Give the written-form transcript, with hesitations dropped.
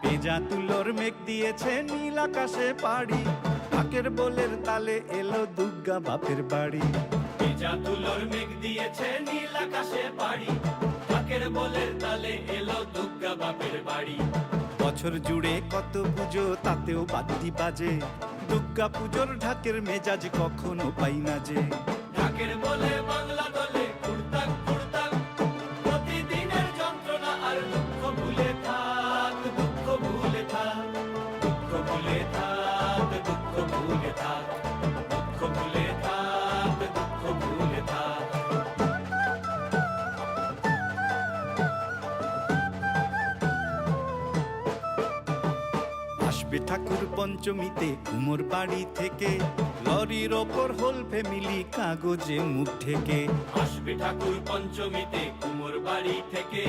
ভেজা তুলোর মেঘ দিয়েছে নীল আকাশে পাড়ি, ঢাকের বোলের তালে এলো দুর্গা বাপের বাড়ি। ভেজা তুলোর মেঘ দিয়েছে নীল আকাশে পাড়ি, ঢাকের বোলের তালে এলো দুর্গা বাপের বাড়ি। বছর জুড়ে কত পুজো তাতেও বাদ্যি বাজে, দুর্গা পুজোর ঢাকের মেজাজ কখনো পাই না যে। ঢাকের বলে বাংলা দলে কুড়তাক কুড়তাক, প্রতিদিনের যন্ত্রণা আর দুঃখ ভুলে থাক, দুঃখ ভুলে থাক, দুঃখ ভুলে থাক, দুঃখ ভুলে থাক, দুঃখ ভুলে থাক, দুঃখ ভুলে থাক। আসবে ঠাকুর পঞ্চমীতে কুমোর বাড়ি থেকে, লরির ওপর হোল ফ্যামিলি কাগজে মুখ ঢেকে। আসবে ঠাকুর পঞ্চমীতে কুমোর বাড়ি থেকে,